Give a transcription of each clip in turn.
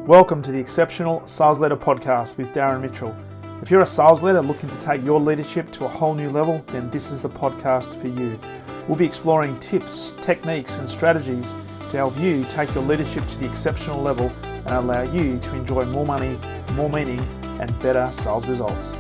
Welcome to the Exceptional Sales Leader Podcast with Darren Mitchell. If you're a sales leader looking to take your leadership to a whole new level, then this is the podcast for you. We'll be exploring tips, techniques, and strategies to help you take your leadership to the exceptional level and allow you to enjoy more money, more meaning, and better sales results.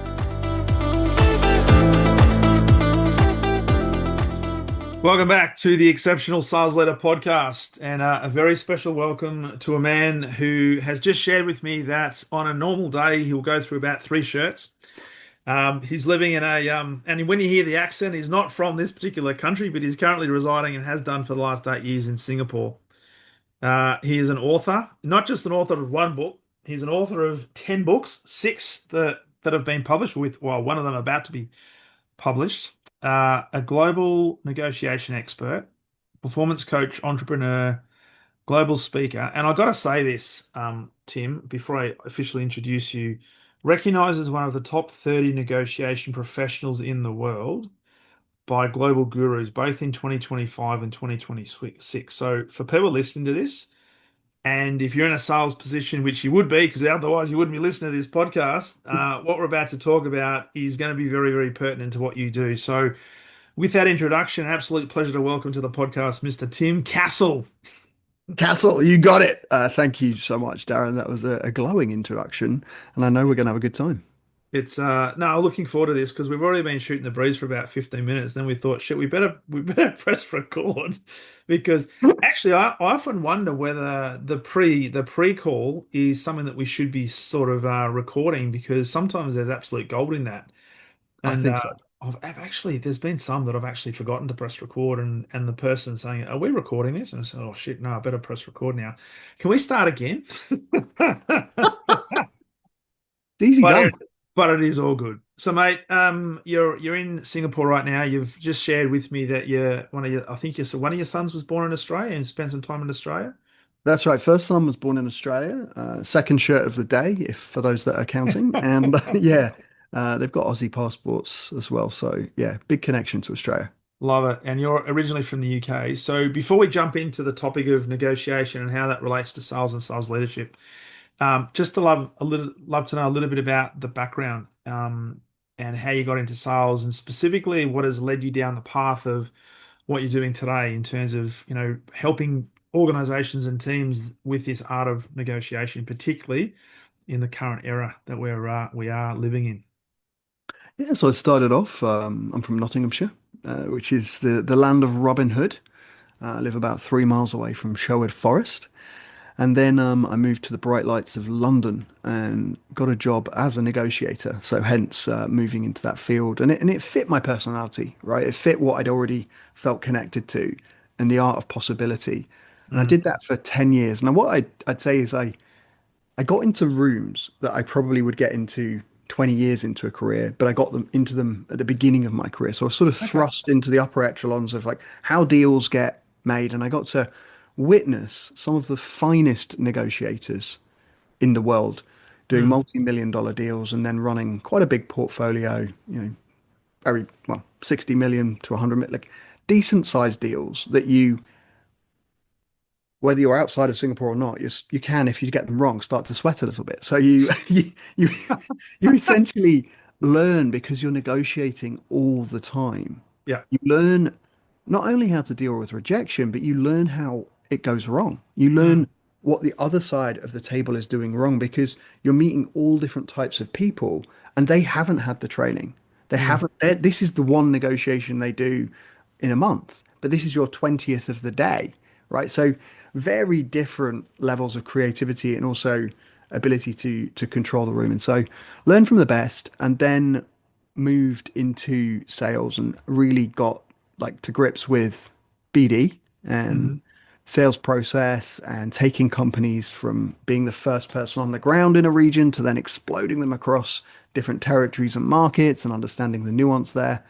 Welcome back to the Exceptional Sales Leader Podcast, and a very special welcome to a man who has just shared with me that on a normal day he'll go through about 3 shirts. He's living in and when you hear the accent, he's not from this particular country, but he's currently residing and has done for the last 8 years in Singapore. He is an author, not just an author of one book. He's an author of 10 books, 6 that have been published, one of them about to be published. A global negotiation expert, performance coach, entrepreneur, global speaker. And I've got to say this, Tim, before I officially introduce you, recognized as one of the top 30 negotiation professionals in the world by global gurus, both in 2025 and 2026. So for people listening to this, and if you're in a sales position, which you would be, because otherwise you wouldn't be listening to this podcast, what we're about to talk about is going to be very, very pertinent to what you do. So with that introduction, absolute pleasure to welcome to the podcast, Mr. Tim Castle. Castle, you got it. Thank you so much, Darren. That was a glowing introduction, and I know we're going to have a good time. It's no, looking forward to this because we've already been shooting the breeze for about 15 minutes. Then we thought, shit, we better press record because actually I often wonder whether the pre-call is something that we should be sort of recording, because sometimes there's absolute gold in that. And I think so. there's been some that I've actually forgotten to press record, and the person saying, "Are we recording this?" And I said, "Oh shit, no, I better press record now. Can we start again?" It's easy done. But it is all good. So, mate, you're in Singapore right now. You've just shared with me that one of your sons was born in Australia and spent some time in Australia. That's right. First son was born in Australia. Second shirt of the day, if for those that are counting. And yeah, they've got Aussie passports as well. So yeah, big connection to Australia. Love it. And you're originally from the UK. So before we jump into the topic of negotiation and how that relates to sales and sales leadership, just to love to know a little bit about the background, and how you got into sales, and specifically what has led you down the path of what you're doing today in terms of, helping organizations and teams with this art of negotiation, particularly in the current era that we are living in. Yeah, so I started off. I'm from Nottinghamshire, which is the land of Robin Hood. I live about 3 miles away from Sherwood Forest. And then I moved to the bright lights of London and got a job as a negotiator. So hence moving into that field. And it fit my personality, right? It fit what I'd already felt connected to and the art of possibility. And I did that for 10 years. Now, what I'd say is I got into rooms that I probably would get into 20 years into a career, but I got into them at the beginning of my career. So I was sort of thrust into the upper echelons of like how deals get made. And I got to witness some of the finest negotiators in the world doing multi-million-dollar deals and then running quite a big portfolio, very well, 60 million to 100 million, like decent sized deals that whether you're outside of Singapore or not, you can, if you get them wrong, start to sweat a little bit. So you essentially learn because you're negotiating all the time. Yeah. You learn not only how to deal with rejection, but you learn how it goes wrong. You learn what the other side of the table is doing wrong because you're meeting all different types of people and they haven't had the training. They haven't, this is the one negotiation they do in a month, but this is your 20th of the day, right? So very different levels of creativity and also ability to control the room. And so learn from the best, and then moved into sales and really got like to grips with BD and sales process and taking companies from being the first person on the ground in a region to then exploding them across different territories and markets and understanding the nuance there.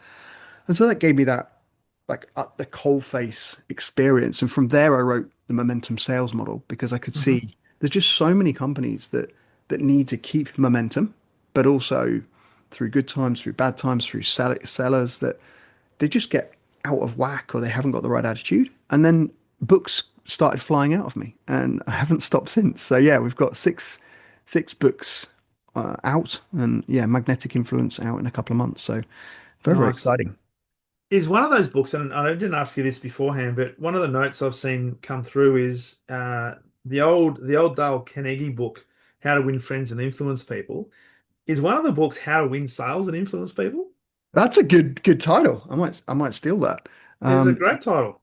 And so that gave me that like at the coalface experience. And from there, I wrote the momentum sales model because I could see there's just so many companies that need to keep momentum, but also through good times, through bad times, through sellers that they just get out of whack or they haven't got the right attitude. And then books started flying out of me, and I haven't stopped since. So yeah, we've got six books out, and yeah, magnetic influence out in a couple of months. So very, very Nice. exciting. Is one of those books, and I didn't ask you this beforehand, but one of the notes I've seen come through is the old Dale Carnegie book, How to Win Friends and Influence People. Is one of the books How to Win Sales and Influence People? That's a good title. I might steal that. It's a Um, great title.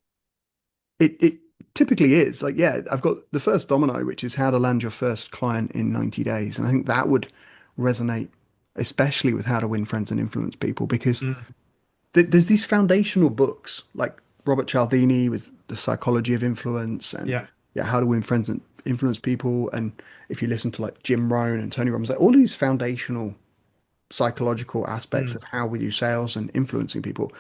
it typically is like, yeah, I've got the first domino, which is how to land your first client in 90 days, and I think that would resonate especially with how to win friends and influence people because Mm, there's these foundational books like Robert Cialdini with The Psychology of Influence and yeah. yeah, How to Win Friends and Influence People. And if you listen to like Jim Rohn and Tony Robbins, like all these foundational psychological aspects Mm, of how we do sales and influencing people.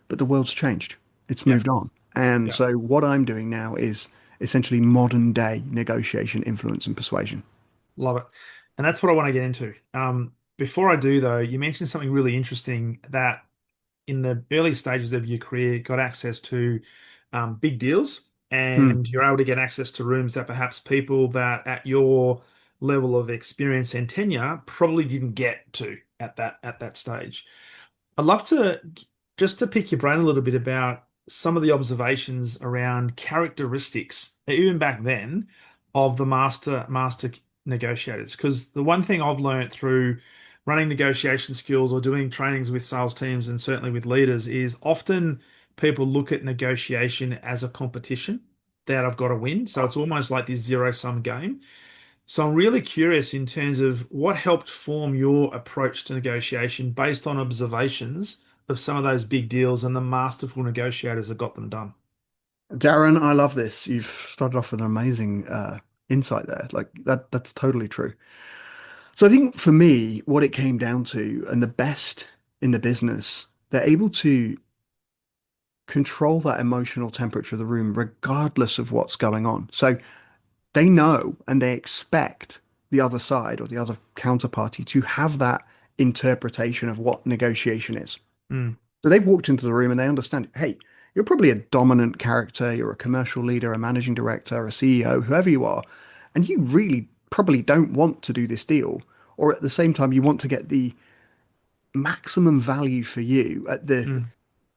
But the world's changed. It's yeah. moved on. And Yeah. so what I'm doing now is essentially modern day negotiation, influence, and persuasion. Love it. And that's what I want to get into. Before I do, though, you mentioned something really interesting that in the early stages of your career, got access to big deals Hmm. and you're able to get access to rooms that perhaps people that at your level of experience and tenure probably didn't get to at that stage. I'd love to just to pick your brain a little bit about some of the observations around characteristics, even back then, of the master negotiators. Because the one thing I've learned through running negotiation skills or doing trainings with sales teams and certainly with leaders is often people look at negotiation as a competition that I've got to win. So it's almost like this zero-sum game. So I'm really curious in terms of what helped form your approach to negotiation based on observations of some of those big deals and the masterful negotiators that got them done. Darren, I love this. You've started off with an amazing insight there. Like that's totally true. So I think for me, what it came down to, and the best in the business, they're able to control that emotional temperature of the room regardless of what's going on. So they know and they expect the other side or the other counterparty to have that interpretation of what negotiation is. Mm, So they've walked into the room and they understand, hey, you're probably a dominant character, you're a commercial leader, a managing director, a CEO, whoever you are, and you really probably don't want to do this deal. Or at the same time, you want to get the maximum value for you at the mm,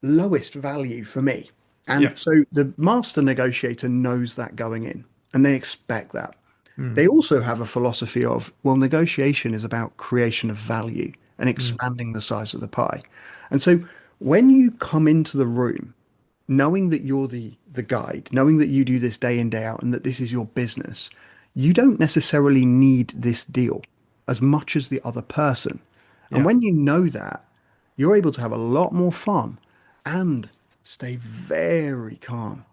lowest value for me. yeah. And so the master negotiator knows that going in, and they expect that. Mm, They also have a philosophy of, well, negotiation is about creation of value and mm, expanding the size of the pie. And so when you come into the room, knowing that you're the guide, knowing that you do this day in, day out, and that this is your business, you don't necessarily need this deal as much as the other person. And yeah. when you know that, you're able to have a lot more fun and stay very calm.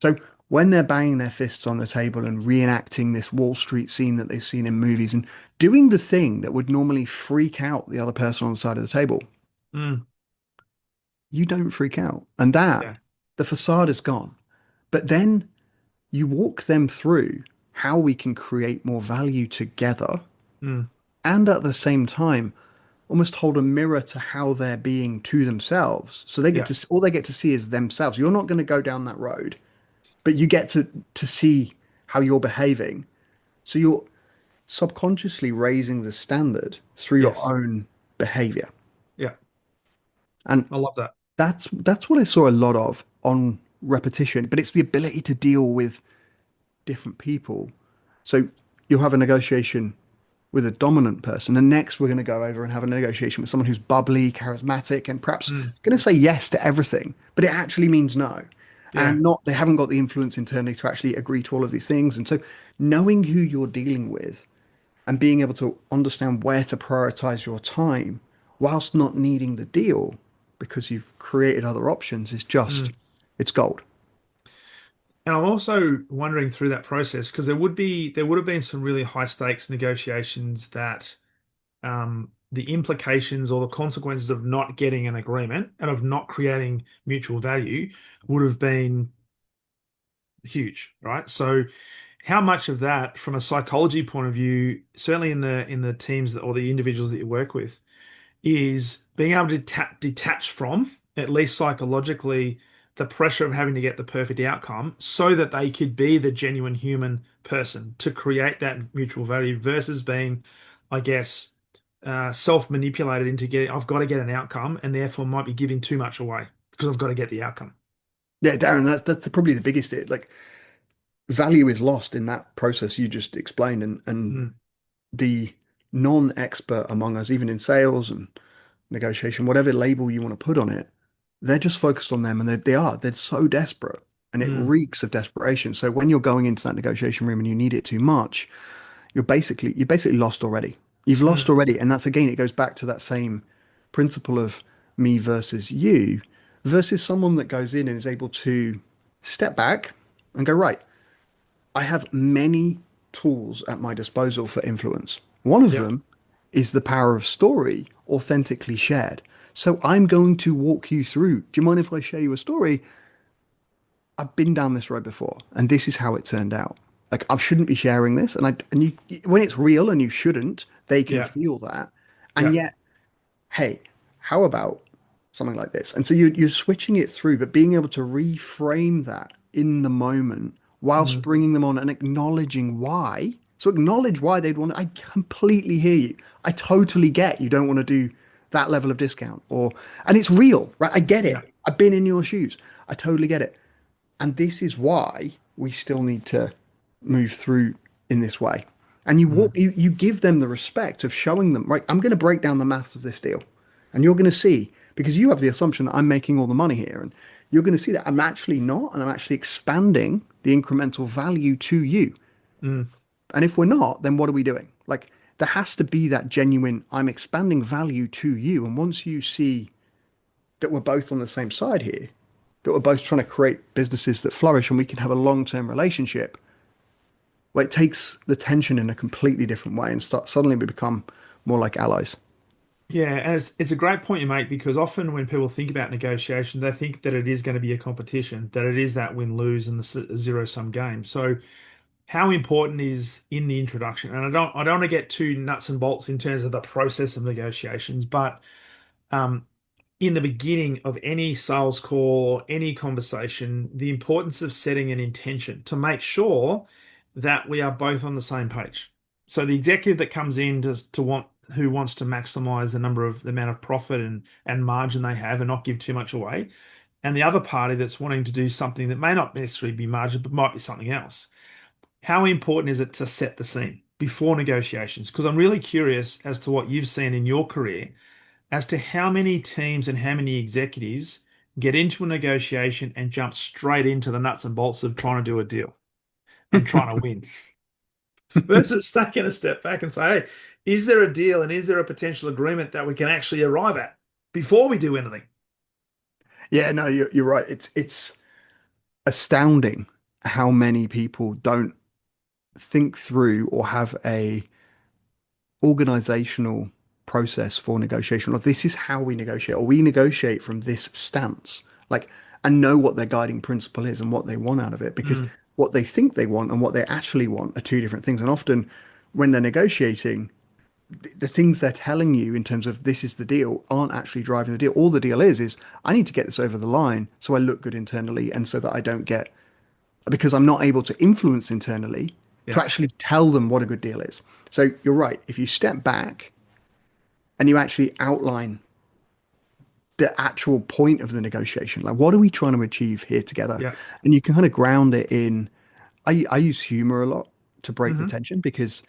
So when they're banging their fists on the table and reenacting this Wall Street scene that they've seen in movies and doing the thing that would normally freak out the other person on the side of the table, Mm, you don't freak out. And that, yeah. the facade is gone. But then you walk them through how we can create more value together Mm, and at the same time almost hold a mirror to how they're being to themselves. So they get yeah. to all they get to see is themselves. You're not going to go down that road, but you get to see how you're behaving. So you're subconsciously raising the standard through your Yes. own behavior. Yeah. And I love that. that's what I saw a lot of on repetition, but it's the ability to deal with different people. So you'll have a negotiation with a dominant person, and next we're going to go over and have a negotiation with someone who's bubbly, charismatic, and perhaps Mm, going to say yes to everything, but it actually means no. yeah. And not they haven't got the influence internally to actually agree to all of these things. And so knowing who you're dealing with and being able to understand where to prioritize your time whilst not needing the deal because you've created other options is just Mm. it's gold. And I'm also wondering through that process because there would have been some really high stakes negotiations that the implications or the consequences of not getting an agreement and of not creating mutual value would have been huge, right? So, how much of that, from a psychology point of view, certainly in the teams that, or the individuals that you work with, is being able to detach from, at least psychologically, the pressure of having to get the perfect outcome so that they could be the genuine human person to create that mutual value versus being, I guess, self-manipulated into getting, I've got to get an outcome and therefore might be giving too much away because I've got to get the outcome. Yeah, Darren, that's probably the biggest it. Like value is lost in that process you just explained, and Mm, the non-expert among us, even in sales and negotiation, whatever label you want to put on it, they're just focused on them, and they're so desperate, and it mm, reeks of desperation. So when you're going into that negotiation room and you need it too much, you're basically lost already. You've lost mm, already, and that's again, it goes back to that same principle of me versus you, versus someone that goes in and is able to step back and go, right, I have many tools at my disposal for influence. One of yep. them is the power of story authentically shared. So I'm going to walk you through. Do you mind if I share you a story? I've been down this road before, and this is how it turned out. Like I shouldn't be sharing this, and you when it's real and you shouldn't, they can Yeah. feel that. And Yeah. yet, hey, how about something like this? And so you're switching it through, but being able to reframe that in the moment whilst Mm, bringing them on and acknowledging why. So acknowledge why they'd want. I completely hear you. I totally get you don't want to do that level of discount, and it's real, right? I get yeah. it. I've been in your shoes. I totally get it. And this is why we still need to move through in this way. And Mm, you give them the respect of showing them, right, I'm going to break down the maths of this deal. And you're going to see, because you have the assumption that I'm making all the money here. And you're going to see that I'm actually not, and I'm actually expanding the incremental value to you. mm, And if we're not, then what are we doing? Like, there has to be that genuine, I'm expanding value to you. And once you see that we're both on the same side here, that we're both trying to create businesses that flourish and we can have a long-term relationship, well, it takes the tension in a completely different way and suddenly we become more like allies. yeah, and it's a great point you make because often when people think about negotiation, they think that it is going to be a competition, that it is that win-lose and the zero-sum game. So how important is in the introduction? And I don't want to get too nuts and bolts in terms of the process of negotiations, but um, in the beginning of any sales call, any conversation, the importance of setting an intention to make sure that we are both on the same page. So the executive that comes in to want who wants to maximize the amount of profit and margin they have and not give too much away, and the other party that's wanting to do something that may not necessarily be margin, but might be something else. How important is it to set the scene before negotiations? Because I'm really curious as to what you've seen in your career as to how many teams and how many executives get into a negotiation and jump straight into the nuts and bolts of trying to do a deal and trying to win versus taking a step back and say, hey, is there a deal and is there a potential agreement that we can actually arrive at before we do anything? Yeah, no, you're right. It's astounding how many people don't think through or have a organizational process for negotiation. Like this is how we negotiate, or we negotiate from this stance. Like and know what their guiding principle is and what they want out of it. Because Mm, what they think they want and what they actually want are two different things. And often when they're negotiating, the things they're telling you in terms of this is the deal aren't actually driving the deal. All the deal is I need to get this over the line so I look good internally and so that I don't get because I'm not able to influence internally to yeah, actually tell them what a good deal is. So you're right. If you step back and you actually outline the actual point of the negotiation, like what are we trying to achieve here together? yeah, And you can kind of ground it in. I use humor a lot to break the hmm tension because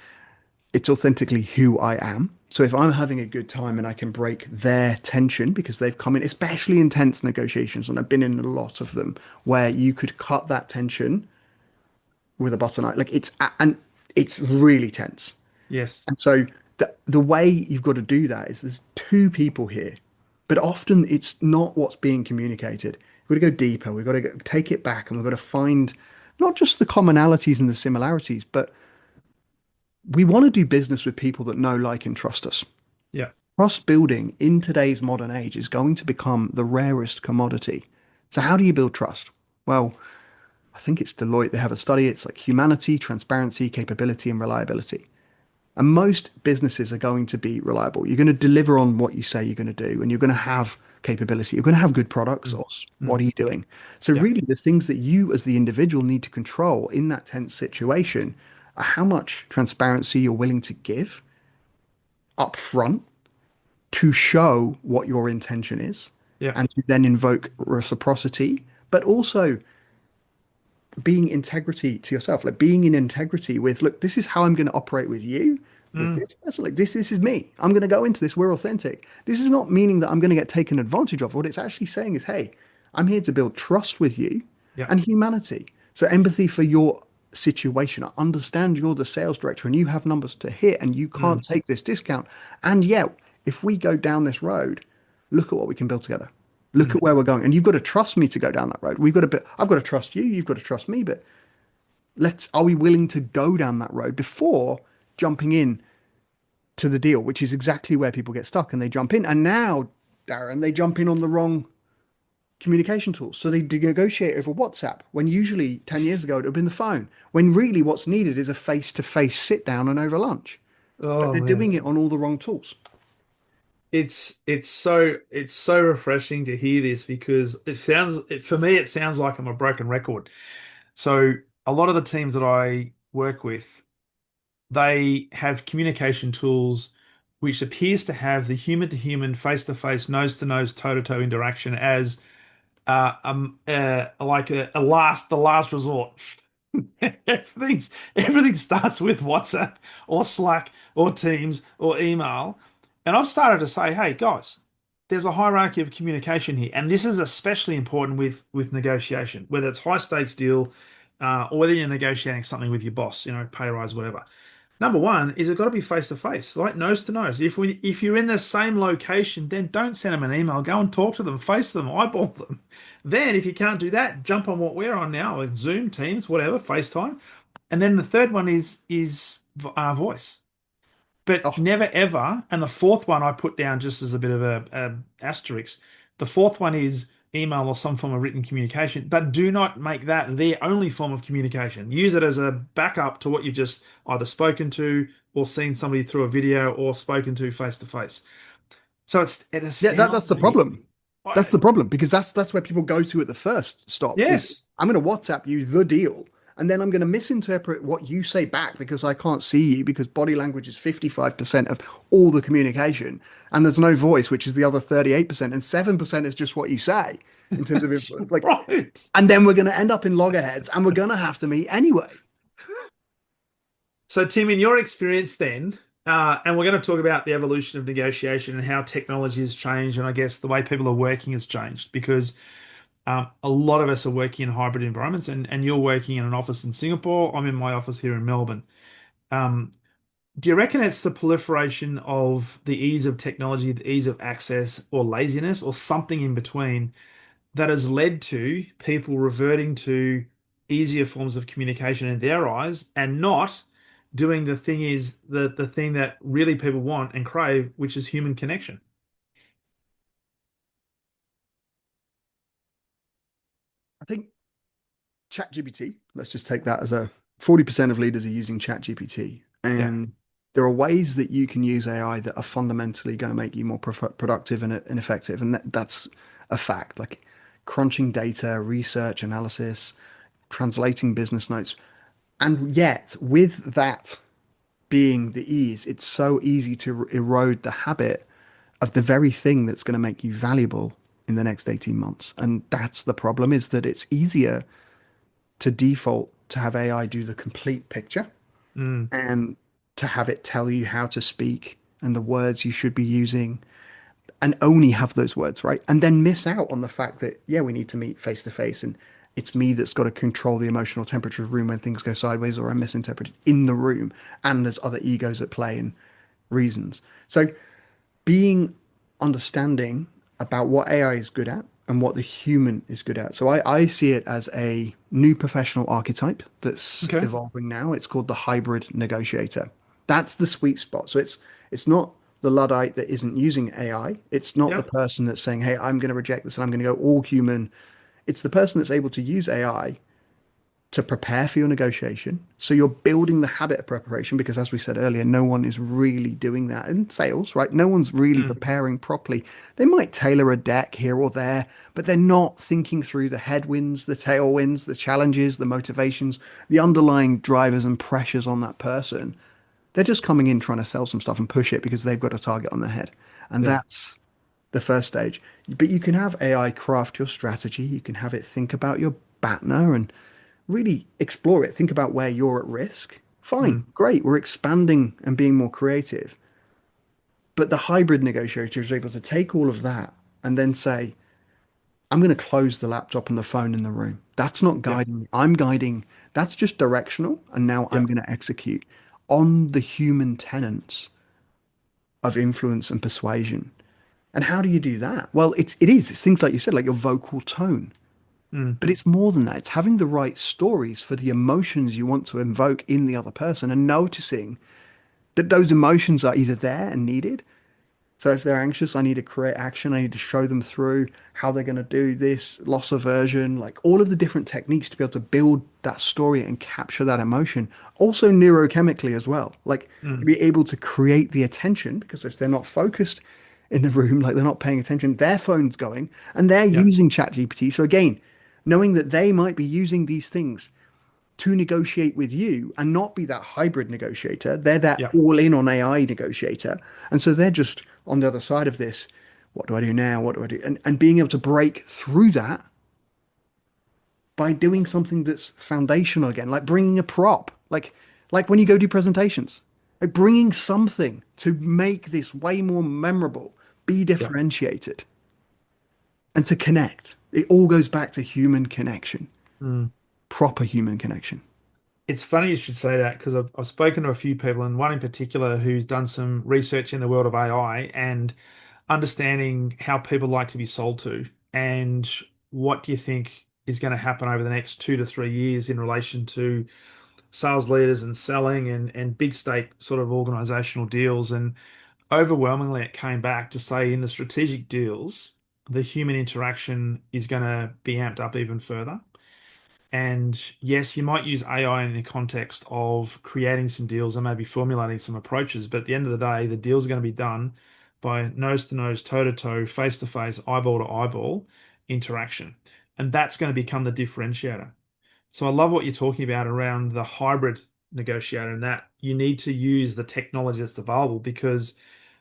it's authentically who I am. So if I'm having a good time and I can break their tension because they've come in, especially intense negotiations, and I've been in a lot of them where you could cut that tension with a butter knife, like and it's really tense. yes, And so the way you've got to do that is there's two people here, but often it's not what's being communicated. We've got to go deeper. We've got to take it back, and we've got to find not just the commonalities and the similarities, but we want to do business with people that know, like, and trust us. yeah, Trust building in today's modern age is going to become the rarest commodity. So how do you build trust? Well, I think it's Deloitte. They have a study. It's like humanity, transparency, capability, and reliability. And most businesses are going to be reliable. You're going to deliver on what you say you're going to do, and you're going to have capability. You're going to have good products, Mm, or what mm, are you doing? So, yeah. really, the things that you as the individual need to control in that tense situation are how much transparency you're willing to give up front to show what your intention is Yeah. and to then invoke reciprocity, but also being integrity to yourself, like being in integrity with, look, this is how I'm going to operate with you, with Mm, this person. Like this is me. I'm going to go into this. We're authentic. This is not meaning that I'm going to get taken advantage of. What it's actually saying is, hey, I'm here to build trust with you yeah. and humanity. So empathy for your situation. I understand you're the sales director and you have numbers to hit and you can't Mm, take this discount. And yet, if we go down this road, look at what we can build together. Look mm. at where we're going. And you've got to trust me to go down that road. We've got to be, I've got to trust you. You've got to trust me. But are we willing to go down that road before jumping in to the deal, which is exactly where people get stuck and they jump in. And now, Darren, they jump in on the wrong communication tools. So they negotiate over WhatsApp when usually 10 years ago it would have been the phone, when really what's needed is a face-to-face sit down and over lunch. But Oh they're man. doing it on all the wrong tools. It's so refreshing to hear this because for me it sounds like I'm a broken record. So a lot of the teams that I work with, they have communication tools which appears to have the human to human, face to face, nose to nose, toe to toe interaction as like the last resort. Everything starts with WhatsApp or Slack or Teams or email. And I've started to say, hey guys, there's a hierarchy of communication here. And this is especially important with negotiation, whether it's high stakes deal, or whether you're negotiating something with your boss, pay rise, whatever. Number one is it got to be face to face, like nose to nose. If you're in the same location, then don't send them an email. Go and talk to them, face them, eyeball them. Then, if you can't do that, jump on what we're on now, like Zoom, Teams, whatever, FaceTime. And then the third one is voice, but Oh, never ever. And the fourth one I put down just as a bit of a asterisk. The fourth one is email or some form of written communication, but do not make that the only form of communication. Use it as a backup to what you've just either spoken to or seen somebody through a video or spoken to face to face. So it yeah, that's astounds the me. problem. That's the problem because that's where people go to at the first stop is Yes. I'm going to WhatsApp you the deal and then I'm going to misinterpret what you say back because I can't see you because body language is 55% of all the communication and there's no voice, which is the other 38%, and 7% is just what you say in terms of That's influence. Like, right. and then we're going to end up in loggerheads and we're going to have to meet anyway. So, Tim, in your experience then, and we're going to talk about the evolution of negotiation and how technology has changed, and I guess the way people are working has changed because a lot of us are working in hybrid environments, and you're working in an office in Singapore. I'm in my office here in Melbourne. Um, do you reckon it's the proliferation of the ease of technology, the ease of access, or laziness, or something in between that has led to people reverting to easier forms of communication in their eyes and not doing the thing that really people want and crave, which is human connection? I think ChatGPT, let's just take that as a 40% of leaders are using ChatGPT. Yeah. And there are ways that you can use AI that are fundamentally going to make you more productive and effective. And that's a fact. Like crunching data, research, analysis, translating business notes. And yet, with that being the ease, it's so easy to erode the habit of the very thing that's going to make you valuable in the next 18 months. And that's the problem is that it's easier to default to have AI do the complete picture Mm. and to have it tell you how to speak and the words you should be using and only have those words, right? And then miss out on the fact that, yeah, we need to meet face to face. And it's me that's got to control the emotional temperature of the room when things go sideways or I'm misinterpreted in the room. And there's other egos at play and reasons. So being understanding about what AI is good at and what the human is good at. So I see it as a new professional archetype that's Okay. evolving now. It's called the hybrid negotiator. That's the sweet spot. So it's not the Luddite that isn't using AI. It's not the Yep. person that's saying, hey, I'm going to reject this and I'm going to go all human. It's the person that's able to use AI to prepare for your negotiation. So you're building the habit of preparation because, as we said earlier, no one is really doing that in sales, right? No one's really Mm. preparing properly. They might tailor a deck here or there, but they're not thinking through the headwinds, the tailwinds, the challenges, the motivations, the underlying drivers and pressures on that person. They're just coming in trying to sell some stuff and push it because they've got a target on their head. And Yeah. that's the first stage. But you can have AI craft your strategy. You can have it think about your BATNA and really explore it. Think about where you're at risk. Fine, Mm. great. We're expanding and being more creative. But the hybrid negotiator is able to take all of that and then say, I'm going to close the laptop and the phone in the room. That's not Yeah. guiding me. I'm guiding, that's just directional. And now Yeah. I'm going to execute on the human tenets of influence and persuasion. And how do you do that? Well, it's things like you said, like your vocal tone. Mm. But it's more than that. It's having the right stories for the emotions you want to invoke in the other person and noticing that those emotions are either there and needed. So if they're anxious, I need to create action. I need to show them through how they're going to do this, loss aversion, like all of the different techniques to be able to build that story and capture that emotion. Also neurochemically as well, like to Mm. be able to create the attention because if they're not focused in the room, like they're not paying attention, their phone's going and they're Yeah. using ChatGPT. So again, knowing that they might be using these things to negotiate with you and not be that hybrid negotiator. They're that Yeah. all in on AI negotiator. And so they're just on the other side of this. What do I do now? What do I do? And being able to break through that by doing something that's foundational again, like bringing a prop, like when you go do presentations, like bringing something to make this way more memorable, be Yeah. differentiated, and to connect. It all goes back to human connection, Mm. proper human connection. It's funny you should say that because I've spoken to a few people, and one in particular who's done some research in the world of AI and understanding how people like to be sold to. And what do you think is going to happen over the next 2 to 3 years in relation to sales leaders and selling and big stake sort of organizational deals? And overwhelmingly, it came back to say in the strategic deals, the human interaction is going to be amped up even further. And yes, you might use AI in the context of creating some deals and maybe formulating some approaches, but at the end of the day, the deals are going to be done by nose to nose, toe to toe, face to face, eyeball to eyeball interaction. And that's going to become the differentiator. So I love what you're talking about around the hybrid negotiator and that you need to use the technology that's available because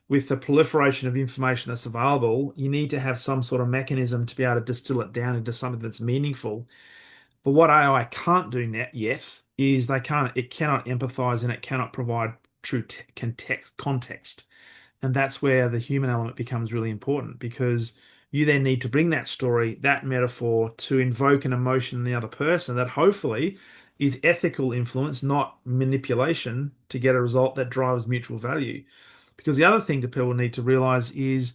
with the proliferation of information that's available, you need to have some sort of mechanism to be able to distill it down into something that's meaningful. But what AI can't do yet is it cannot empathize and it cannot provide true context. And that's where the human element becomes really important because you then need to bring that story, that metaphor to invoke an emotion in the other person that hopefully is ethical influence, not manipulation, to get a result that drives mutual value. Because the other thing that people need to realize is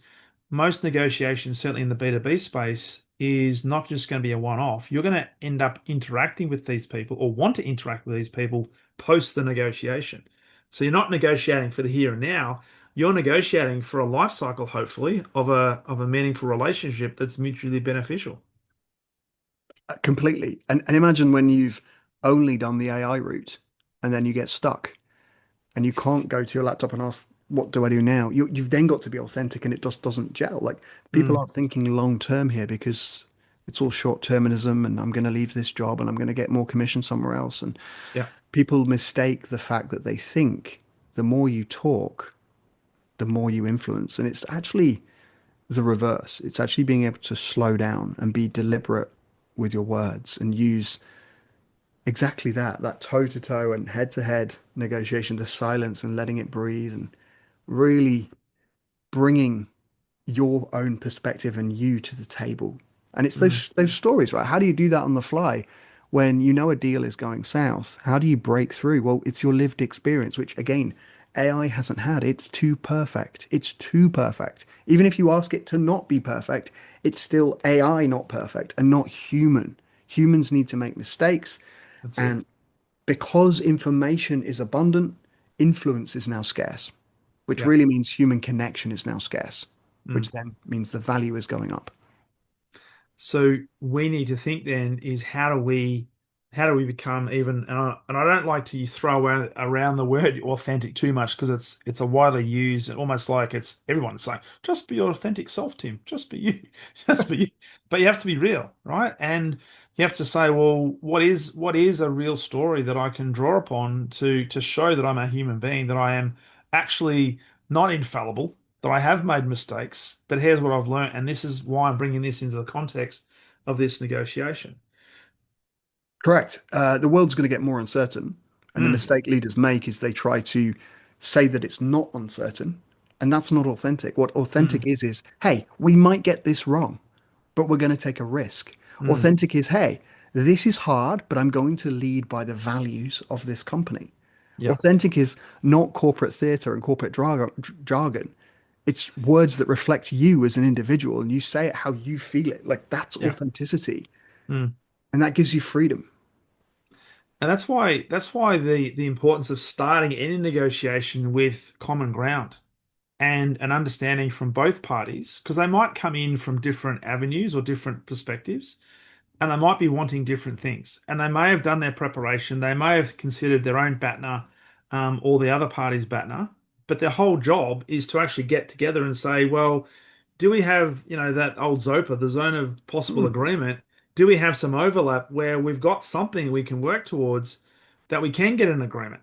most negotiations, certainly in the B2B space, is not just going to be a one-off. You're going to end up interacting with these people or want to interact with these people post the negotiation. So you're not negotiating for the here and now. You're negotiating for a life cycle, hopefully, of a meaningful relationship that's mutually beneficial. Completely. And imagine when you've only done the AI route and then you get stuck and you can't go to your laptop and ask, what do I do now? You've then got to be authentic and it just doesn't gel. Like people Mm, aren't thinking long term here because it's all short termism and I'm going to leave this job and I'm going to get more commission somewhere else. And yeah. people mistake the fact that they think the more you talk, the more you influence. And it's actually the reverse. It's actually being able to slow down and be deliberate with your words and use exactly that toe to toe and head to head negotiation, the silence and letting it breathe and really bringing your own perspective and you to the table. And it's Mm, those stories, right? How do you do that on the fly when you know a deal is going south? How do you break through? Well, it's your lived experience, which again, AI hasn't had. It's too perfect. It's too perfect. Even if you ask it to not be perfect, it's still AI not perfect and not human. Humans need to make mistakes. that's it. And because information is abundant, influence is now scarce, which Yeah. really means human connection is now scarce, Mm. which then means the value is going up. So we need to think then is how do we become even, and I don't like to throw around the word authentic too much because it's a widely used, almost like it's everyone's saying, just be your authentic self, Tim, just be you, just be you. But you have to be real, right? And you have to say, well, what is a real story that I can draw upon to show that I'm a human being, that I am actually not infallible, that I have made mistakes, but here's what I've learned, and this is why I'm bringing this into the context of this negotiation. Correct. The world's going to get more uncertain, and the Mm, mistake leaders make is they try to say that it's not uncertain, and that's not authentic. What authentic mm, is, hey, we might get this wrong, but we're going to take a risk. mm. Authentic is, hey, this is hard, but I'm going to lead by the values of this company. Yeah, Authentic is not corporate theater and corporate jargon. It's words that reflect you as an individual, and you say it how you feel it. Like that's yeah. authenticity, Mm. and that gives you freedom. And that's why the importance of starting any negotiation with common ground and an understanding from both parties, because they might come in from different avenues or different perspectives, and they might be wanting different things. And they may have done their preparation, they may have considered their own BATNA, or the other party's BATNA, but their whole job is to actually get together and say, well, do we have, that old ZOPA, the zone of possible Mm, agreement? Do we have some overlap where we've got something we can work towards that we can get an agreement?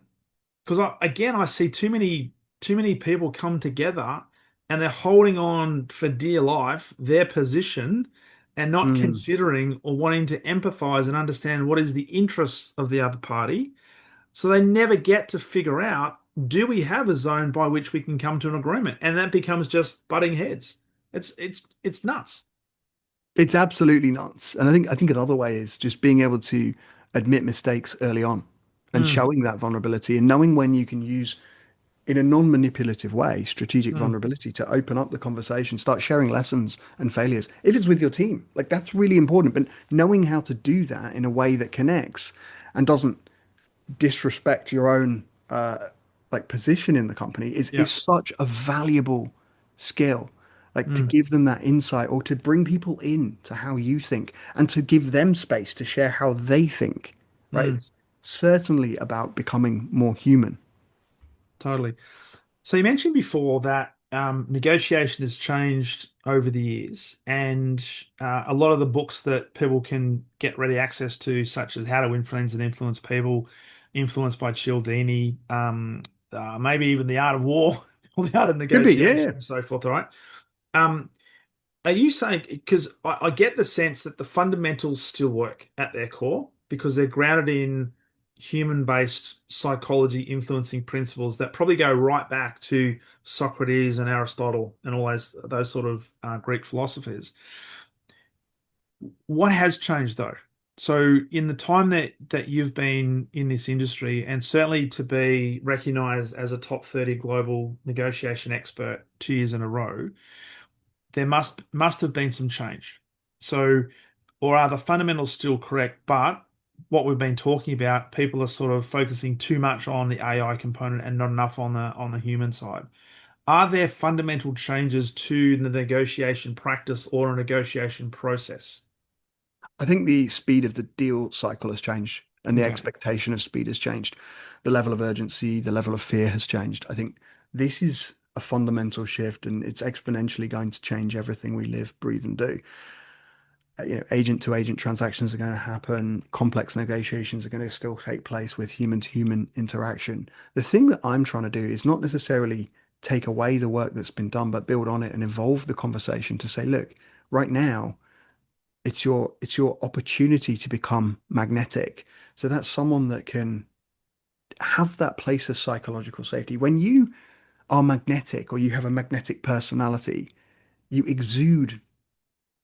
Because again, I see too many people come together and they're holding on for dear life their position and not mm. considering or wanting to empathize and understand what is the interests of the other party. So they never get to figure out, do we have a zone by which we can come to an agreement? And that becomes just butting heads. It's nuts. It's absolutely nuts. And I think another way is just being able to admit mistakes early on and Mm, showing that vulnerability and knowing when you can use in a non-manipulative way, strategic mm, vulnerability to open up the conversation, start sharing lessons and failures. If it's with your team, like that's really important. But knowing how to do that in a way that connects and doesn't disrespect your own like position in the company is yeah. such a valuable skill. Like to Mm, give them that insight or to bring people in to how you think and to give them space to share how they think, right? mm, It's certainly about becoming more human. totally. So you mentioned before that negotiation has changed over the years, and a lot of the books that people can get ready access to, such as How to Influence and Influence People, influenced by Cialdini, maybe even The Art of War or The Art of Could be, yeah, Negotiation, yeah. and so forth. All right. Um, are you saying, because I get the sense that the fundamentals still work at their core because they're grounded in human-based psychology influencing principles that probably go right back to Socrates and Aristotle and all those sort of Greek philosophers. What has changed though? So in the time that you've been in this industry, and certainly to be recognized as a top 30 global negotiation expert 2 years in a row, there must have been some change. So, or are the fundamentals still correct? But what we've been talking about, people are sort of focusing too much on the AI component and not enough on the human side. Are there fundamental changes to the negotiation practice or a negotiation process? I think the speed of the deal cycle has changed and the Okay. expectation of speed has changed. The level of urgency, the level of fear has changed. I think this is a fundamental shift and it's exponentially going to change everything we live, breathe, and do. Agent to agent transactions are going to happen. Complex negotiations are going to still take place with human to human interaction. The thing that I'm trying to do is not necessarily take away the work that's been done, but build on it and evolve the conversation to say, look, right now, it's your opportunity to become magnetic. So that's someone that can have that place of psychological safety. When you are magnetic or you have a magnetic personality, you exude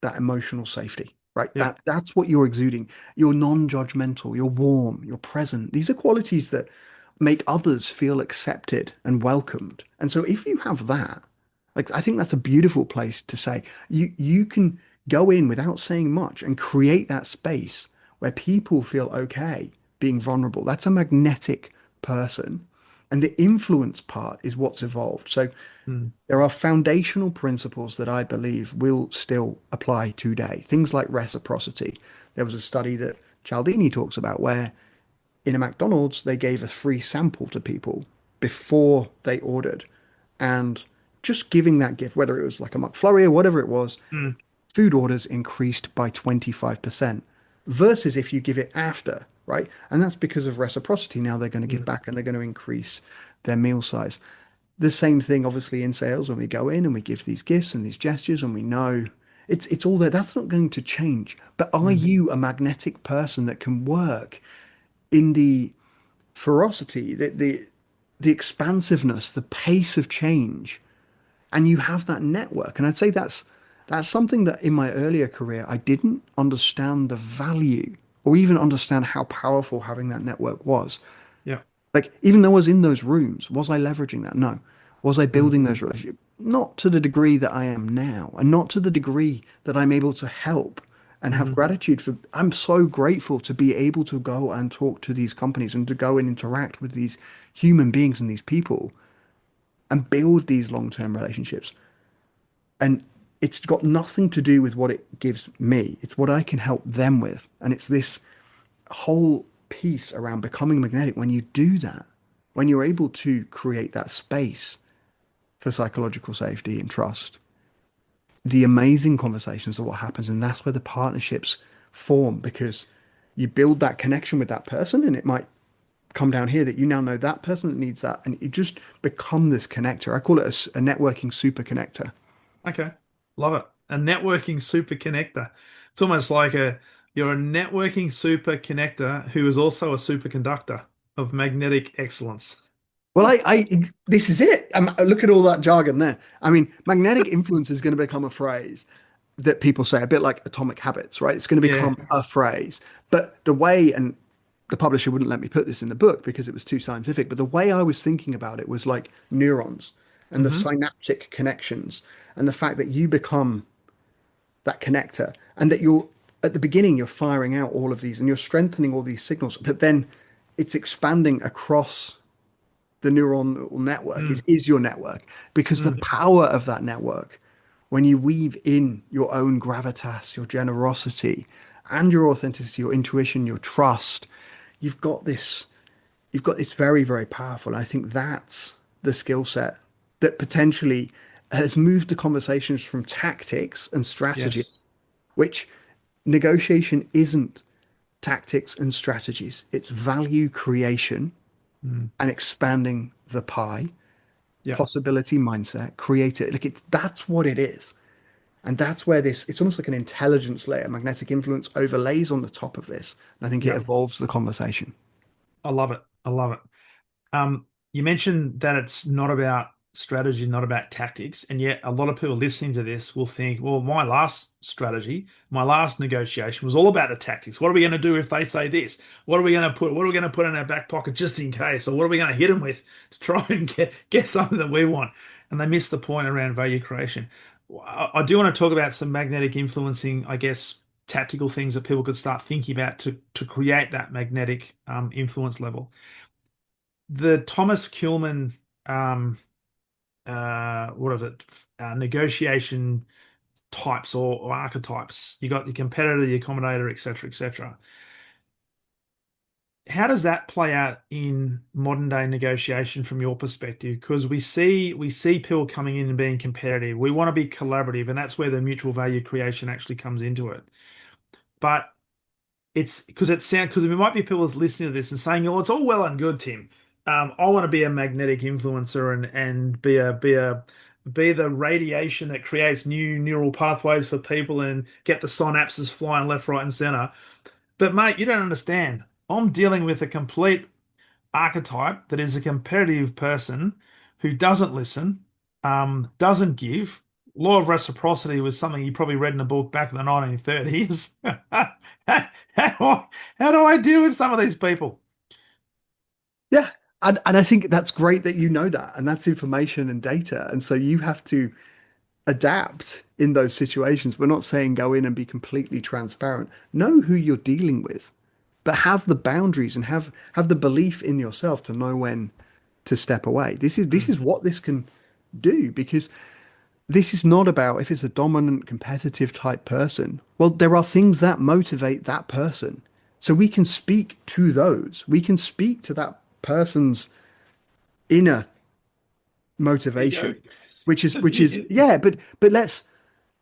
that emotional safety, right? Yeah. That's what you're exuding. You're non-judgmental, you're warm, you're present. These are qualities that make others feel accepted and welcomed. And so if you have that, like I think that's a beautiful place to say you can go in without saying much and create that space where people feel okay being vulnerable. That's a magnetic person. And the influence part is what's evolved. So Mm, there are foundational principles that I believe will still apply today. Things like reciprocity. There was a study that Cialdini talks about, where in a McDonald's they gave a free sample to people before they ordered. And just giving that gift, whether it was like a McFlurry or whatever it was, Mm, food orders increased by 25% versus if you give it after, right? And that's because of reciprocity. Now they're going to give mm, back and they're going to increase their meal size. The same thing, obviously, in sales when we go in and we give these gifts and these gestures and we know it's all there. That's not going to change. But are mm, you a magnetic person that can work in the ferocity, the expansiveness, the pace of change, and you have that network? And I'd say that's something that in my earlier career I didn't understand the value or even understand how powerful having that network was. yeah. Like, even though I was in those rooms, was I leveraging that? No. Was I Mm, building those relationships? Not to the degree that I am now, and not to the degree that I'm able to help and have mhm. gratitude for. I'm so grateful to be able to go and talk to these companies and to go and interact with these human beings and these people and build these long-term relationships. And it's got nothing to do with what it gives me. It's what I can help them with. And it's this whole piece around becoming magnetic. When you do that, when you're able to create that space for psychological safety and trust, the amazing conversations are what happens. And that's where the partnerships form, because you build that connection with that person, and it might come down here that you now know that person that needs that. And you just become this connector. I call it a networking super connector. Okay. Love it. A networking super connector. It's almost like you're a networking super connector who is also a superconductor of magnetic excellence. Well, this is it. Look at all that jargon there. I mean, magnetic influence is going to become a phrase that people say, a bit like atomic habits, right? It's going to Yeah. become a phrase. But the way, and the publisher wouldn't let me put this in the book because it was too scientific, but the way I was thinking about it was like neurons and the Hmm. synaptic connections and the fact that you become that connector and that you're at the beginning, you're firing out all of these and you're strengthening all these signals, but then it's expanding across the neural network Mm, is your network, because the mm, power of that network, when you weave in your own gravitas, your generosity, and your authenticity, your intuition, your trust, you've got this you've got this very, very powerful. And I think that's the skill set that potentially has moved the conversations from tactics and strategy, yes. which negotiation isn't tactics and strategies. It's value creation Mm, and expanding the pie, yeah. possibility mindset, create it. Like, that's what it is. And that's where it's almost like an intelligence layer, magnetic influence overlays on the top of this. And I think it Yeah. evolves the conversation. I love it. I love it. You mentioned that it's not about strategy, not about tactics, and yet a lot of people listening to this will think, well, my last strategy, my last negotiation was all about the tactics. What are we going to do if they say this? What are we going to put in our back pocket just in case? Or what are we going to hit them with to try and get something that we want? And they miss the point around value creation. I do want to talk about some magnetic influencing, I guess, tactical things that people could start thinking about to create that magnetic influence level. The Thomas Kilmann, um, what is it? Negotiation types or archetypes. You got the competitor, the accommodator, etc., etc. How does that play out in modern day negotiation from your perspective? Because we see people coming in and being competitive. We want to be collaborative, and that's where the mutual value creation actually comes into it. But because there might be people listening to this and saying, "Oh, it's all well and good, Tim. I want to be a magnetic influencer and be the radiation that creates new neural pathways for people and get the synapses flying left, right, and center." But mate, you don't understand. I'm dealing with a complete archetype that is a competitive person who doesn't listen, doesn't give. Law of reciprocity was something you probably read in a book back in the 1930s. How do I deal with some of these people? Yeah. And I think that's great that you know that. And that's information and data. And so you have to adapt in those situations. We're not saying go in and be completely transparent. Know who you're dealing with, but have the boundaries and have the belief in yourself to know when to step away. This Mm, is what this can do, because this is not about if it's a dominant competitive type person. Well, there are things that motivate that person. So we can speak to those. We can speak to that person's inner Ego. motivation, which is yeah, but let's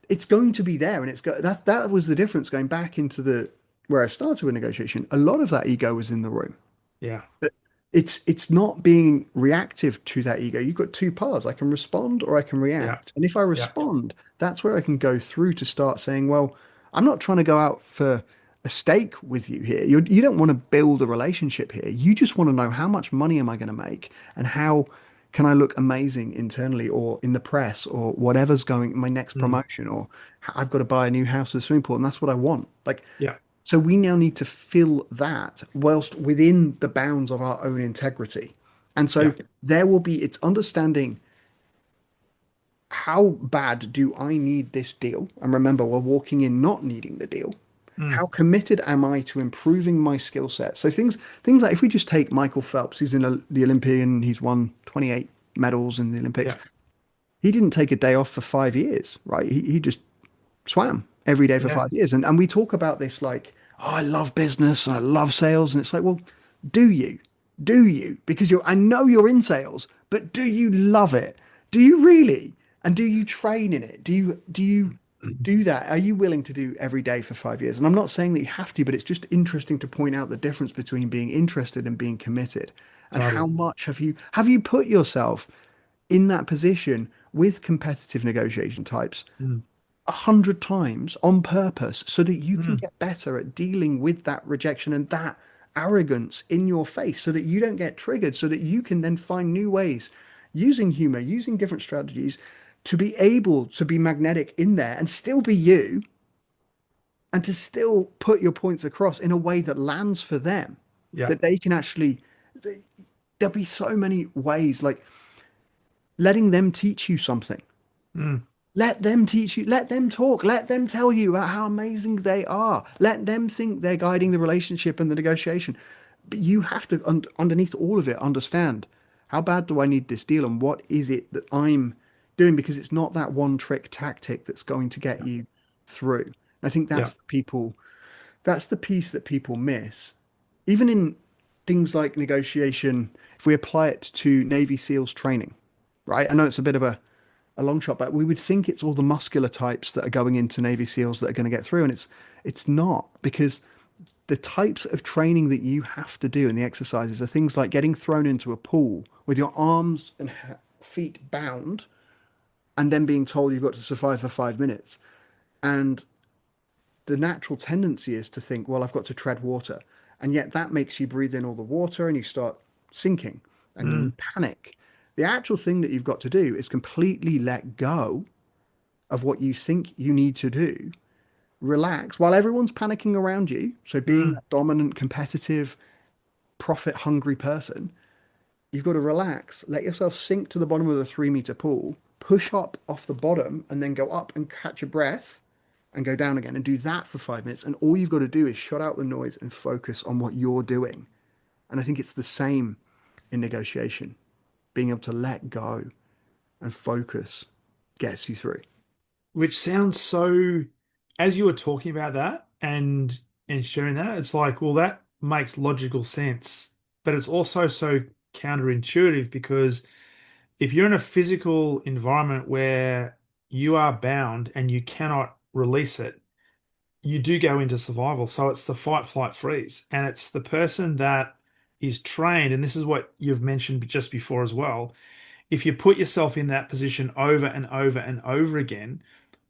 it's going to be there, and that was the difference going back into the where I started with negotiation. A lot of that ego was in the room. Yeah, But it's not being reactive to that ego. You've got two paths. I can respond or I can yeah, react. And if I yeah. respond, that's where I can go through to start saying, well, I'm not trying to go out for a steak with you here. You don't want to build a relationship here. You just want to know how much money am I going to make and how can I look amazing internally or in the press or whatever's going, my next Mm, promotion, or I've got to buy a new house with a swimming pool. And that's what I want. Like, yeah, so we now need to fill that whilst within the bounds of our own integrity. And so yeah. there will be, it's understanding how bad do I need this deal? And remember, we're walking in not needing the deal. Mm, How committed am I to improving my skill set? So things like if we just take Michael Phelps, he's in the Olympian, he's won 28 medals in the Olympics. yeah, He didn't take a day off for 5 years, right? He just swam every day for yeah. 5 years. And we talk about this like, oh, I love business and I love sales. And it's like, well, do you? Do you? Because I know you're in sales, but do you love it? Do you really? And do you train in it? Do you do that? Are you willing to do every day for 5 years? And I'm not saying that you have to, but it's just interesting to point out the difference between being interested and being committed. And how Totally. much have you put yourself in that position with competitive negotiation types Mm, 100 times on purpose so that you can mm, get better at dealing with that rejection and that arrogance in your face so that you don't get triggered, so that you can then find new ways using humor, using different strategies to be able to be magnetic in there and still be you and to still put your points across in a way that lands for them, yeah. that they can actually, there'll be so many ways, like letting them teach you something. Mm, Let them teach you, let them talk, let them tell you about how amazing they are. Let them think they're guiding the relationship and the negotiation. But you have to, underneath all of it, understand how bad do I need this deal and what is it that I'm doing? Because it's not that one trick tactic that's going to get yeah, you through. And I think yeah. that's the piece that people miss. Even in things like negotiation, if we apply it to Navy SEALs training, right? I know it's a bit of a long shot, but we would think it's all the muscular types that are going into Navy SEALs that are going to get through, and it's not because the types of training that you have to do in the exercises are things like getting thrown into a pool with your arms and feet bound, and then being told you've got to survive for 5 minutes. And the natural tendency is to think, well, I've got to tread water, and yet that makes you breathe in all the water and you start sinking and then you Mm, panic. The actual thing that you've got to do is completely let go of what you think you need to do, relax while everyone's panicking around you. So, being mm, that dominant, competitive, profit hungry person, you've got to relax, let yourself sink to the bottom of the 3 meter pool, push up off the bottom, and then go up and catch your breath and go down again and do that for 5 minutes. And all you've got to do is shut out the noise and focus on what you're doing. And I think it's the same in negotiation. Being able to let go and focus gets you through. which sounds so, as you were talking about that and sharing that, it's like, well, that makes logical sense, but it's also so counterintuitive because if you're in a physical environment where you are bound and you cannot release it, you do go into survival. So it's the fight, flight, freeze. And it's the person that is trained, and this is what you've mentioned just before as well. If you put yourself in that position over and over and over again,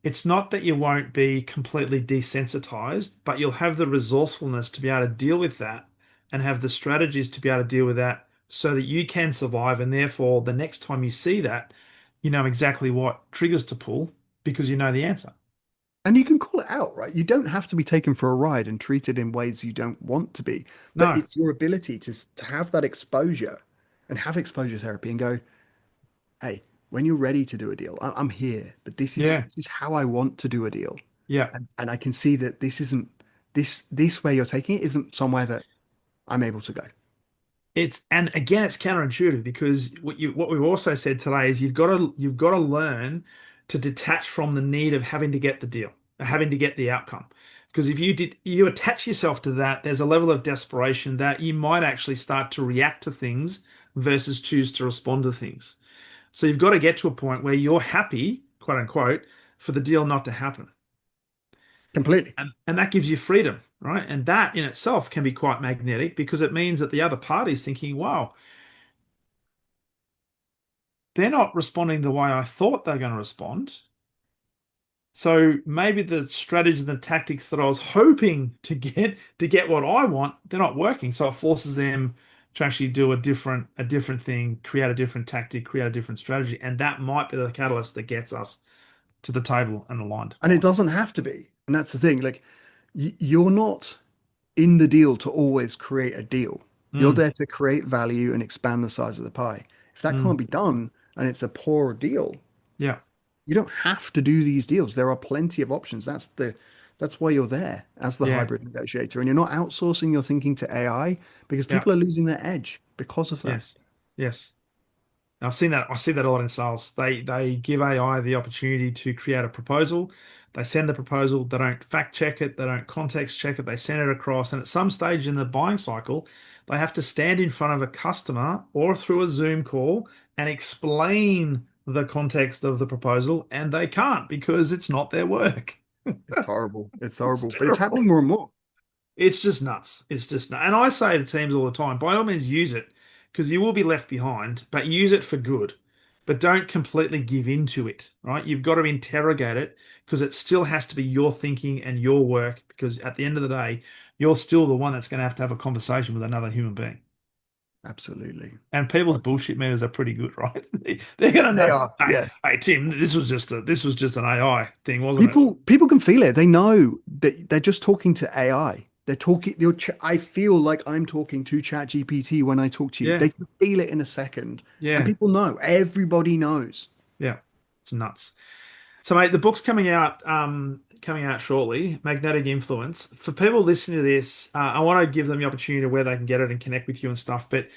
it's not that you won't be completely desensitized, but you'll have the resourcefulness to be able to deal with that and have the strategies to be able to deal with that so that you can survive. And therefore, the next time you see that, you know exactly what triggers to pull because you know the answer. And you can call it out, right? You don't have to be taken for a ride and treated in ways you don't want to be, but No. it's your ability to have that exposure and have exposure therapy and go, hey, when you're ready to do a deal, I'm here, but this is Yeah. this is how I want to do a deal. Yeah. And I can see that this isn't this way you're taking it isn't somewhere that I'm able to go. It's and again, it's counterintuitive because what we've also said today is you've got to learn to detach from the need of having to get the deal, having to get the outcome. Because if you attach yourself to that, there's a level of desperation that you might actually start to react to things versus choose to respond to things. So you've got to get to a point where you're happy, quote unquote, for the deal not to happen. Completely. And that gives you freedom, right? And that in itself can be quite magnetic because it means that the other party is thinking, wow, they're not responding the way I thought they're going to respond. So maybe the strategies and the tactics that I was hoping to get what I want, they're not working. So it forces them to actually do a different thing, create a different tactic, create a different strategy, and that might be the catalyst that gets us to the table and aligned. And it doesn't have to be. And that's the thing. Like, you're not in the deal to always create a deal. You're Mm, there to create value and expand the size of the pie. If that mm, can't be done and it's a poor deal, yeah, you don't have to do these deals. There are plenty of options. That's why you're there as the yeah, hybrid negotiator. And you're not outsourcing your thinking to AI because yeah, people are losing their edge because of that. yes, yes. I've seen that. I see that a lot in sales. They give AI the opportunity to create a proposal. They send the proposal. They don't fact check it. They don't context check it. They send it across. And at some stage in the buying cycle, they have to stand in front of a customer or through a Zoom call and explain the context of the proposal. And they can't because it's not their work. It's horrible. It's It's horrible, but it's happening terrible. more and more. It's just nuts. It's just nuts. And I say to teams all the time, by all means, use it because you will be left behind, but use it for good. But don't completely give into it, right? You've got to interrogate it because it still has to be your thinking and your work because at the end of the day, you're still the one that's going to have a conversation with another human being. Absolutely. And people's bullshit meters are pretty good, right? They're going to They know, are. hey, Yeah. hey, Tim, this was just an AI thing, wasn't it? People can feel it. They know that they're just talking to AI. They're talking. I feel like I'm talking to ChatGPT when I talk to you. Yeah, They can feel it in a second, and yeah, people know. Everybody knows. yeah. It's nuts. So, mate, the book's coming out shortly. Magnetic Influence. For people listening to this, I want to give them the opportunity to where they can get it and connect with you and stuff. But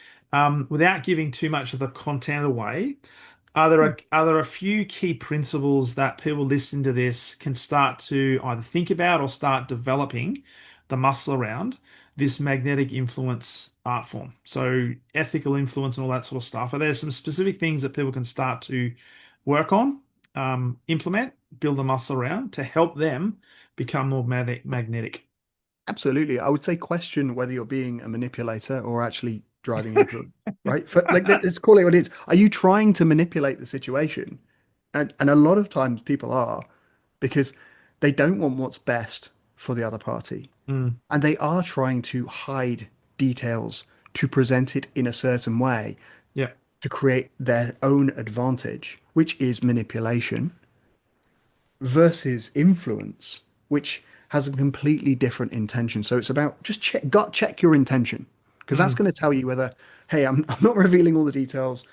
without giving too much of the content away, are there a few key principles that people listening to this can start to either think about or start developing the muscle around this magnetic influence art form? So, ethical influence and all that sort of stuff. Are there some specific things that people can start to work on? Implement, build a muscle around to help them become more magnetic. Absolutely. I would say question whether you're being a manipulator or actually driving influence, right? Let's call it what it is. Are you trying to manipulate the situation? And a lot of times people are because they don't want what's best for the other party. Mm, And they are trying to hide details to present it in a certain way yeah, to create their own advantage, which is manipulation versus influence, which has a completely different intention. So it's about just gut check your intention, because that's mm, going to tell you whether, hey, I'm not revealing all the details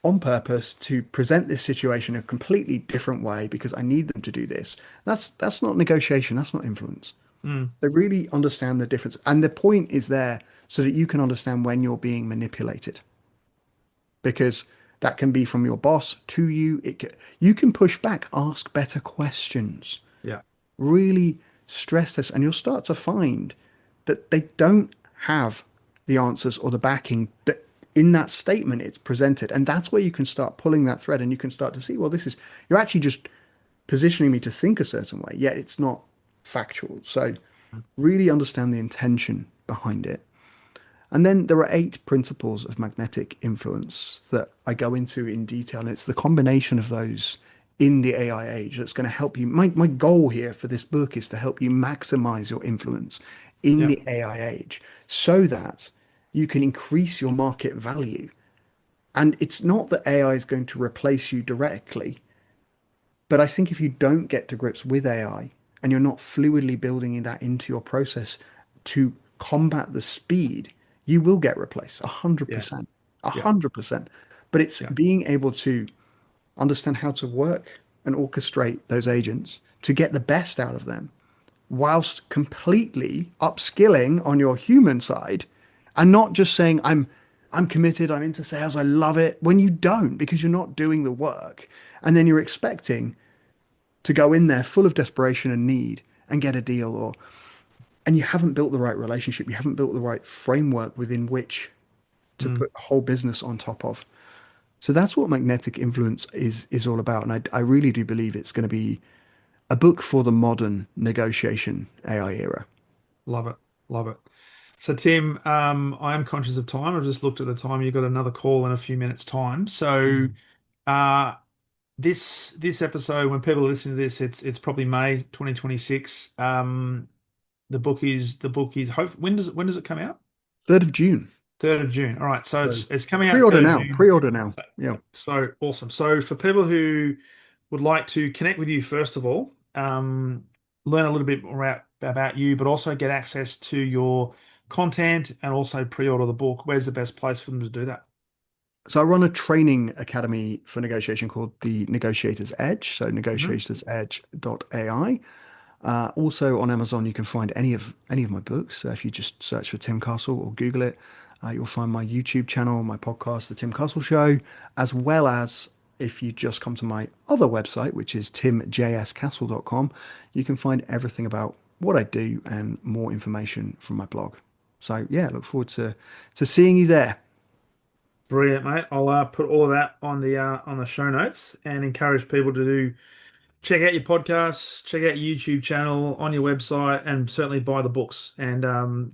on purpose to present this situation a completely different way because I need them to do this. That's not negotiation. That's not influence. mm, They really understand the difference. And the point is there so that you can understand when you're being manipulated. Because that can be from your boss to you. You can push back, ask better questions, yeah, really stress this, and you'll start to find that they don't have the answers or the backing that in that statement it's presented. And that's where you can start pulling that thread and you can start to see, well, you're actually just positioning me to think a certain way, yet it's not factual. So really understand the intention behind it. And then there are 8 principles of magnetic influence that I go into in detail. And it's the combination of those in the AI age that's going to help you. My goal here for this book is to help you maximize your influence in yeah, the AI age so that you can increase your market value. And it's not that AI is going to replace you directly, but I think if you don't get to grips with AI and you're not fluidly building that into your process to combat the speed, you will get replaced a hundred yeah, percent, a yeah, 100%. But it's yeah, being able to understand how to work and orchestrate those agents to get the best out of them whilst completely upskilling on your human side and not just saying I'm committed, I'm into sales, I love it when you don't because you're not doing the work and then you're expecting to go in there full of desperation and need and get a deal or and you haven't built the right relationship, you haven't built the right framework within which to Mm, put a whole business on top of. So that's what magnetic influence is all about. And I really do believe it's going to be a book for the modern negotiation AI era. love it. Love it. So, Tim, I am conscious of time. I've just looked at the time. You've got another call in a few minutes' time. So, Mm. uh, this episode, when people are listening to this, it's probably May 2026. The book is hope. When does it come out? 3rd of June. 3rd of June. All right. So So it's coming out pre-order 3rd of now. June. Pre-order now. Yeah. So awesome. So for people who would like to connect with you, first of all, learn a little bit more about you, but also get access to your content and also pre-order the book, where's the best place for them to do that? So I run a training academy for negotiation called the Negotiators Edge. So Hmm. negotiatorsedge.ai. Also on Amazon, you can find any of my books. If you just search for Tim Castle or Google it, you'll find my YouTube channel, my podcast, The Tim Castle Show, as well as if you just come to my other website, which is timjscastle.com, you can find everything about what I do and more information from my blog. So yeah, look forward to seeing you there. Brilliant, mate. I'll put all of that on the show notes and encourage people to check out your podcasts, check out your YouTube channel on your website, and certainly buy the books and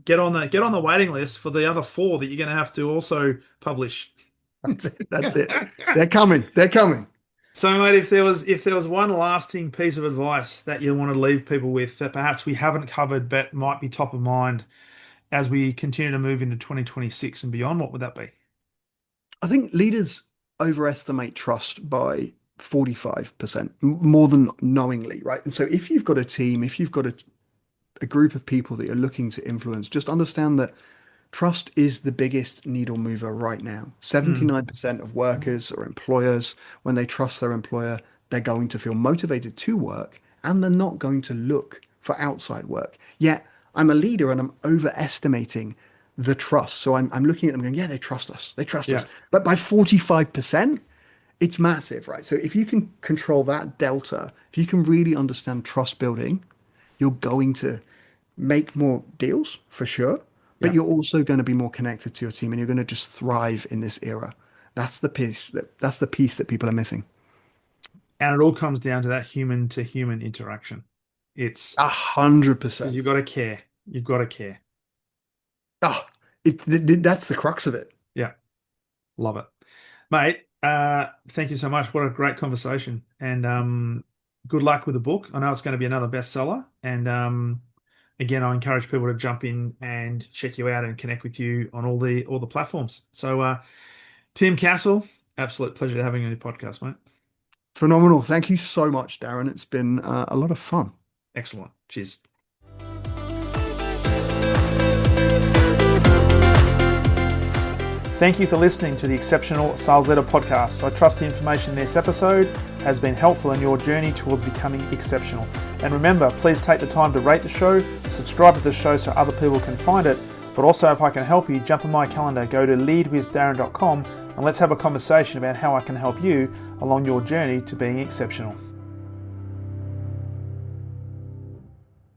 get on the waiting list for the other four that you're going to have to also publish. That's it. That's it. They're coming. They're coming. So, mate, if there was one lasting piece of advice that you want to leave people with that perhaps we haven't covered but might be top of mind as we continue to move into 2026 and beyond, what would that be? I think leaders overestimate trust by 45%, more than knowingly, right? And so if you've got a team, if you've got a group of people that you're looking to influence, just understand that trust is the biggest needle mover right now. Mm, 79% of workers or employers, when they trust their employer, they're going to feel motivated to work and they're not going to look for outside work. Yet I'm a leader and I'm overestimating the trust. So I'm looking at them going, yeah, they trust us. They trust us. yeah. But by 45%, it's massive, right? So if you can control that delta, if you can really understand trust building, you're going to make more deals for sure, but Yeah. you're also going to be more connected to your team and you're going to just thrive in this era. That's the piece that people are missing. And it all comes down to that human to human interaction. It's 'cause 100%. you've got to care. You've got to care. Oh, that's the crux of it. Yeah. Love it. Mate, thank you so much. What a great conversation. And good luck with the book. I know it's going to be another bestseller. And again, I encourage people to jump in and check you out and connect with you on all the platforms. So Tim Castle, absolute pleasure having you on your podcast, mate. Phenomenal. Thank you so much, Darren. It's been a lot of fun. Excellent. Cheers. Thank you for listening to the Exceptional Sales Leader podcast. I trust the information in this episode has been helpful in your journey towards becoming exceptional. And remember, please take the time to rate the show, subscribe to the show so other people can find it. But also, if I can help you, jump on my calendar, go to leadwithdarren.com and let's have a conversation about how I can help you along your journey to being exceptional.